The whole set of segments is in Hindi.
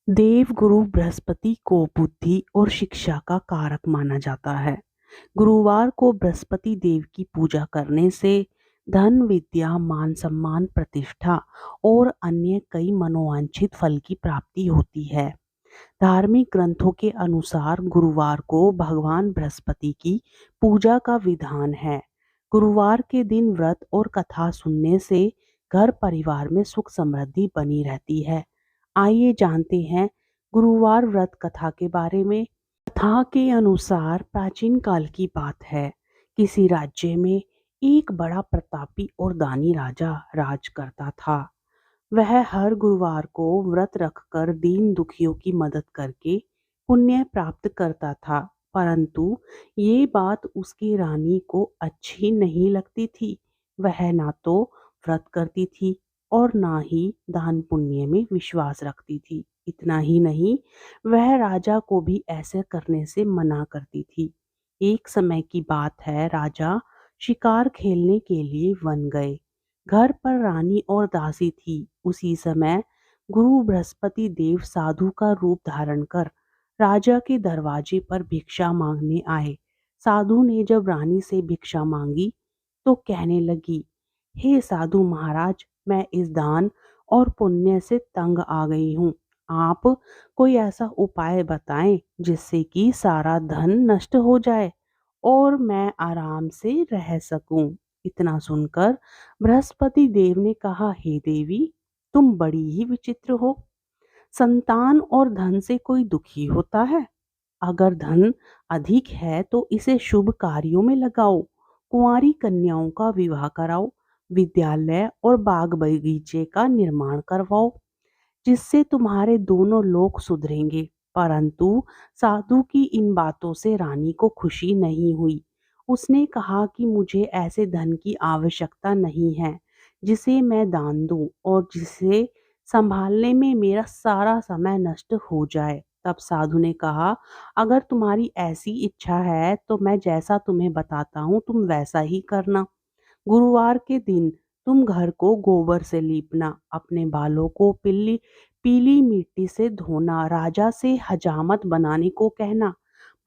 देवगुरु बृहस्पति को बुद्धि और शिक्षा का कारक माना जाता है। गुरुवार को बृहस्पति देव की पूजा करने से धन, विद्या, मान सम्मान, प्रतिष्ठा और अन्य कई मनोवांछित फल की प्राप्ति होती है। धार्मिक ग्रंथों के अनुसार गुरुवार को भगवान बृहस्पति की पूजा का विधान है। गुरुवार के दिन व्रत और कथा सुनने से घर परिवार में सुख समृद्धि बनी रहती है। आइए जानते हैं गुरुवार व्रत कथा के बारे में। कथा के अनुसार प्राचीन काल की बात है। किसी राज्य में एक बड़ा प्रतापी और दानी राजा राज करता था। वह हर गुरुवार को व्रत रखकर दीन दुखियों की मदद करके पुण्य प्राप्त करता था। परंतु ये बात उसकी रानी को अच्छी नहीं लगती थी। वह ना तो व्रत करती थी और ना ही दान पुण्य में विश्वास रखती थी। इतना ही नहीं, वह राजा को भी ऐसे करने से मना करती थी। एक समय की बात है, राजा शिकार खेलने के लिए वन गए। घर पर रानी और दासी थी। उसी समय गुरु बृहस्पति देव साधु का रूप धारण कर राजा के दरवाजे पर भिक्षा मांगने आए। साधु ने जब रानी से भिक्षा मांगी तो कहने लगी, हे साधु महाराज, मैं इस दान और पुण्य से तंग आ गई हूँ। आप कोई ऐसा उपाय बताएं जिससे कि सारा धन नष्ट हो जाए और मैं आराम से रह सकूं। इतना सुनकर बृहस्पति देव ने कहा, हे देवी, तुम बड़ी ही विचित्र हो। संतान और धन से कोई दुखी होता है? अगर धन अधिक है तो इसे शुभ कार्यों में लगाओ। कुंवारी कन्याओं का विवाह कराओ। विद्यालय और बाग बगीचे का निर्माण करवाओ, जिससे तुम्हारे दोनों लोग सुधरेंगे। परंतु साधु की इन बातों से रानी को खुशी नहीं हुई। उसने कहा कि मुझे ऐसे धन की आवश्यकता नहीं है जिसे मैं दान दूं और जिसे संभालने में मेरा सारा समय नष्ट हो जाए। तब साधु ने कहा, अगर तुम्हारी ऐसी इच्छा है तो मैं जैसा तुम्हें बताता हूँ तुम वैसा ही करना। गुरुवार के दिन तुम घर को गोबर से लीपना, अपने बालों को पीली पीली मिट्टी से धोना, राजा से हजामत बनाने को कहना,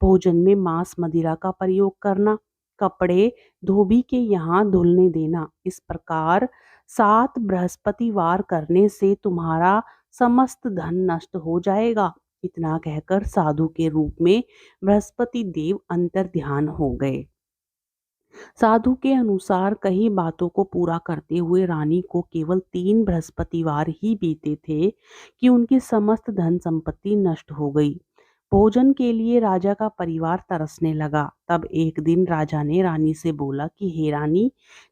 भोजन में मांस मदिरा का प्रयोग करना, कपड़े धोबी के यहाँ धुलने देना। इस प्रकार 7 बृहस्पतिवार करने से तुम्हारा समस्त धन नष्ट हो जाएगा। इतना कहकर साधु के रूप में बृहस्पति देव अंतर ध्यान हो गए। साधु के अनुसार कई बातों को पूरा करते हुए रानी को केवल 3 बृहस्पतिवार ही बीते थे कि उनकी समस्त धन संपत्ति नष्ट हो गई। भोजन के लिए राजा का परिवार तरसने लगा। तब एक दिन राजा ने रानी से बोला कि हे रानी,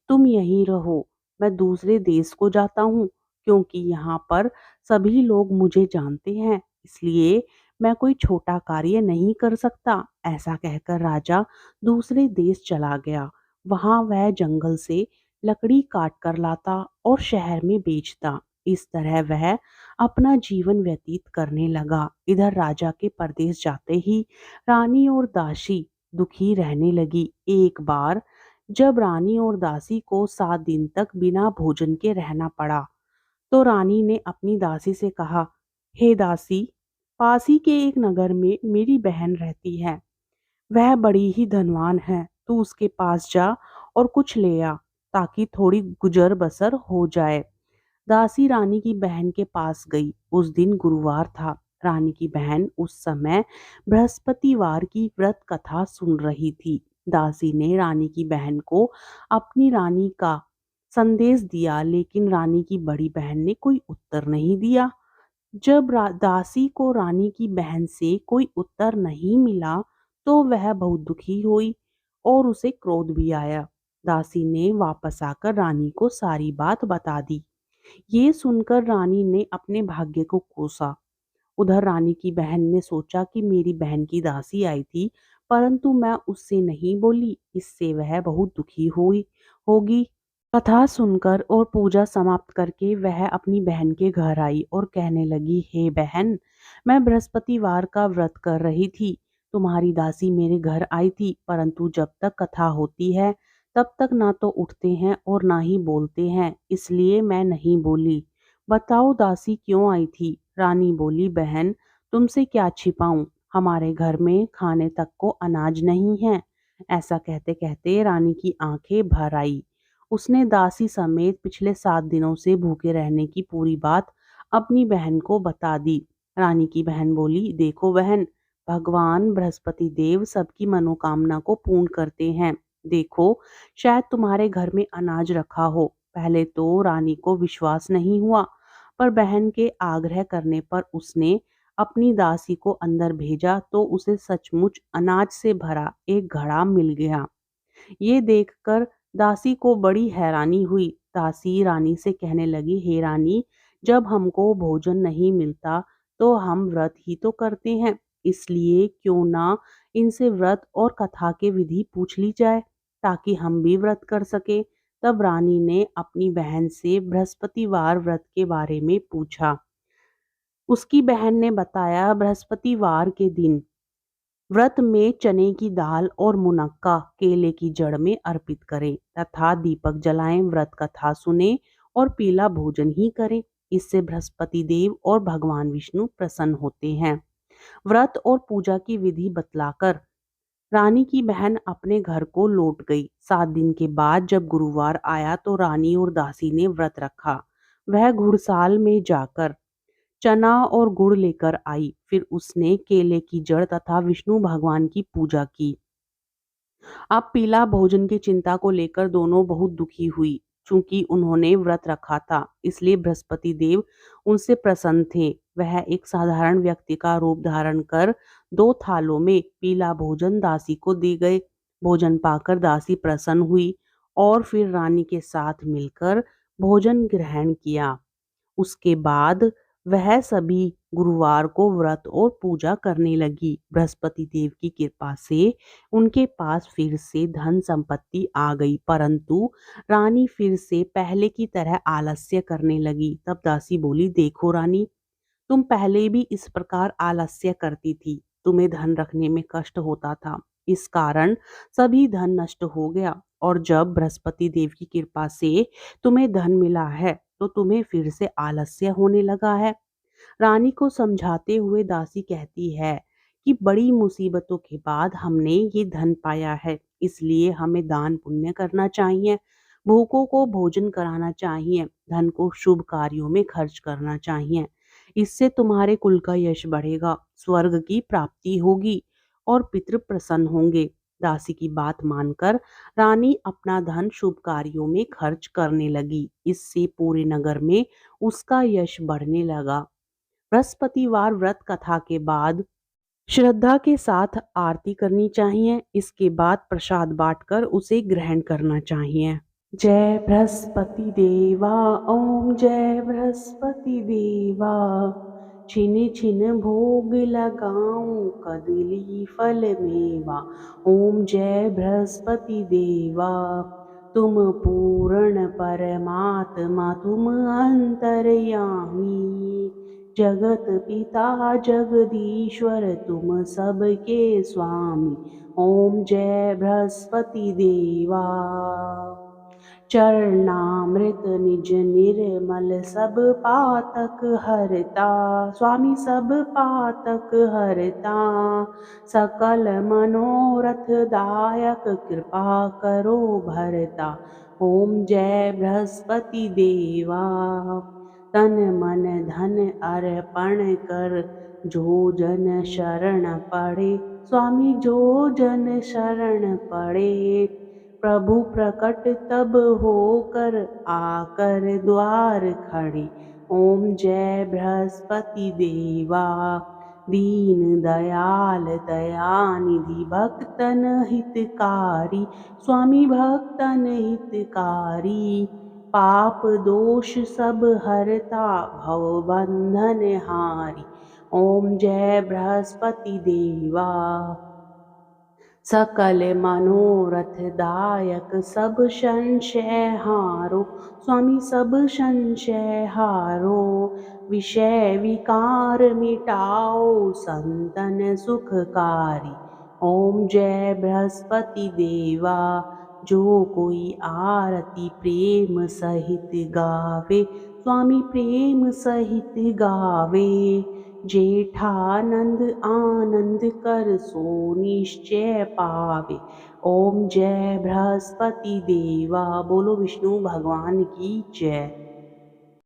तुम यहीं रहो, मैं दूसरे देश को जाता हूँ, क्योंकि यहाँ पर सभी लोग मुझे जानते हैं, इसलिए मैं कोई छोटा कार्य नहीं कर सकता। ऐसा कहकर राजा दूसरे देश चला गया। वहां वह जंगल से लकड़ी काट कर लाता और शहर में बेचता। इस तरह वह अपना जीवन व्यतीत करने लगा। इधर राजा के परदेश जाते ही रानी और दासी दुखी रहने लगी। एक बार जब रानी और दासी को 7 दिन तक बिना भोजन के रहना पड़ा तो रानी ने अपनी दासी से कहा, हे दासी, पास ही के एक नगर में मेरी बहन रहती है। वह बड़ी ही धनवान है। तू उसके पास जा और कुछ ले आ, ताकि थोड़ी गुजर बसर हो जाए। दासी रानी की बहन के पास गई। उस दिन गुरुवार था। रानी की बहन उस समय बृहस्पतिवार की व्रत कथा सुन रही थी। दासी ने रानी की बहन को अपनी रानी का संदेश दिया, लेकिन रानी की बड़ी बहन ने कोई उत्तर नहीं दिया। जब दासी को रानी की बहन से कोई उत्तर नहीं मिला तो वह बहुत दुखी हुई और उसे क्रोध भी आया। दासी ने वापस आकर रानी को सारी बात बता दी। ये सुनकर रानी ने अपने भाग्य को कोसा। उधर रानी की बहन ने सोचा कि मेरी बहन की दासी आई थी, परंतु मैं उससे नहीं बोली, इससे वह बहुत दुखी हुई होगी। कथा सुनकर और पूजा समाप्त करके वह अपनी बहन के घर आई और कहने लगी, हे बहन, मैं बृहस्पतिवार का व्रत कर रही थी। तुम्हारी दासी मेरे घर आई थी, परंतु जब तक कथा होती है तब तक ना तो उठते हैं और ना ही बोलते हैं, इसलिए मैं नहीं बोली। बताओ दासी क्यों आई थी? रानी बोली, बहन तुमसे क्या छिपाऊं, हमारे घर में खाने तक को अनाज नहीं है। ऐसा कहते कहते रानी की आंखें भर आई। उसने दासी समेत पिछले 7 दिनों से भूखे रहने की पूरी बात अपनी बहन को बता दी। रानी की बहन बोली, देखो बहन, भगवान बृहस्पति देव सबकी मनोकामना को पूर्ण करते हैं। देखो, शायद तुम्हारे घर में अनाज रखा हो। पहले तो रानी को विश्वास नहीं हुआ, पर बहन के आग्रह करने पर उसने अपनी दासी को अंदर भेजा तो उसे सचमुच अनाज से भरा एक घड़ा मिल गया। ये देखकर दासी को बड़ी हैरानी हुई। दासी रानी से कहने लगी, हे रानी, जब हमको भोजन नहीं मिलता तो हम व्रत ही तो करते हैं, इसलिए क्यों ना इनसे व्रत और कथा के विधि पूछ ली जाए ताकि हम भी व्रत कर सके। तब रानी ने अपनी बहन से बृहस्पतिवार व्रत के बारे में पूछा। उसकी बहन ने बताया, बृहस्पतिवार के दिन व्रत में चने की दाल और मुनक्का केले की जड़ में अर्पित करें तथा दीपक जलाएं, व्रत कथा सुने और पीला भोजन ही करें। इससे बृहस्पति देव और भगवान विष्णु प्रसन्न होते हैं। व्रत और पूजा की विधि बतलाकर रानी की बहन अपने घर को लौट गई। 7 दिन के बाद जब गुरुवार आया तो रानी और दासी ने व्रत रखा। वह घुड़साल में जाकर चना और गुड़ लेकर आई। फिर उसने केले की जड़ तथा विष्णु भगवान की पूजा की। अब पीला भोजन की चिंता को लेकर दोनों बहुत दुखी हुई। चूंकि उन्होंने व्रत रखा था, इसलिए बृहस्पति देव उनसे प्रसन्न थे। वह एक साधारण व्यक्ति का रूप धारण कर 2 थालों में पीला भोजन दासी को दे गए। भोजन पाकर दासी प्रसन्न हुई और फिर रानी के साथ मिलकर भोजन ग्रहण किया। उसके बाद वह सभी गुरुवार को व्रत और पूजा करने लगी। बृहस्पति देव की कृपा से उनके पास फिर से धन संपत्ति आ गई, परंतु रानी फिर से पहले की तरह आलस्य करने लगी। तब दासी बोली, देखो रानी, तुम पहले भी इस प्रकार आलस्य करती थी। तुम्हें धन रखने में कष्ट होता था, इस कारण सभी धन नष्ट हो गया, और जब बृहस्पति देव की कृपा से तुम्हें धन मिला है तो तुम्हें फिर से आलस्य होने लगा है। रानी को समझाते हुए दासी कहती है कि बड़ी मुसीबतों के बाद हमने ये धन पाया है, इसलिए हमें दान पुण्य करना चाहिए, भूखों को भोजन कराना चाहिए, धन को शुभ कार्यों में खर्च करना चाहिए। इससे तुम्हारे कुल का यश बढ़ेगा, स्वर्ग की प्राप्ति होगी और पितृ प्रसन्न होंगे। दासी की बात मानकर रानी अपना धन शुभ कार्यों में खर्च करने लगी। इससे पूरे नगर में उसका यश बढ़ने लगा। बृहस्पतिवार व्रत कथा के बाद श्रद्धा के साथ आरती करनी चाहिए। इसके बाद प्रसाद बांटकर उसे ग्रहण करना चाहिए। जय बृहस्पति देवा, ओम जय बृहस्पति देवा, छिन छिन भोग लगाऊं कदली फल मेवा। ओम जय बृहस्पति देवा, तुम पूर्ण परमात्मा, तुम अंतर्यामी, जगत पिता जगदीश्वर, तुम सबके स्वामी। ओम जय बृहस्पति देवा। चरणामृत निज निर्मल, सब पातक हरता, स्वामी सब पातक हरता, सकल मनोरथ दायक, कृपा करो भरता। ओम जय बृहस्पति देवा। तन मन धन अर्पण कर, जो जन शरण पड़े, स्वामी जो जन शरण पड़े, प्रभु प्रकट तब होकर आकर द्वार खड़े। ओम जय बृहस्पति देवा। दीन दयाल दयानिधि, भक्तन हितकारी, स्वामी भक्तन हितकारी, पाप दोष सब हरता, भव बंधन हारी। ओम जय बृहस्पति देवा। सकल मनोरथ दायक, सब संशय हारो, स्वामी सब संशय हारो, विषय विकार मिटाओ, संतन सुखकारी। ओम जय बृहस्पति देवा। जो कोई आरती प्रेम सहित गावे, स्वामी प्रेम सहित गावे, जेठानंद आनंद कर सो निश्चय पावे। ओम जय बृहस्पति देवा। बोलो विष्णु भगवान की जय।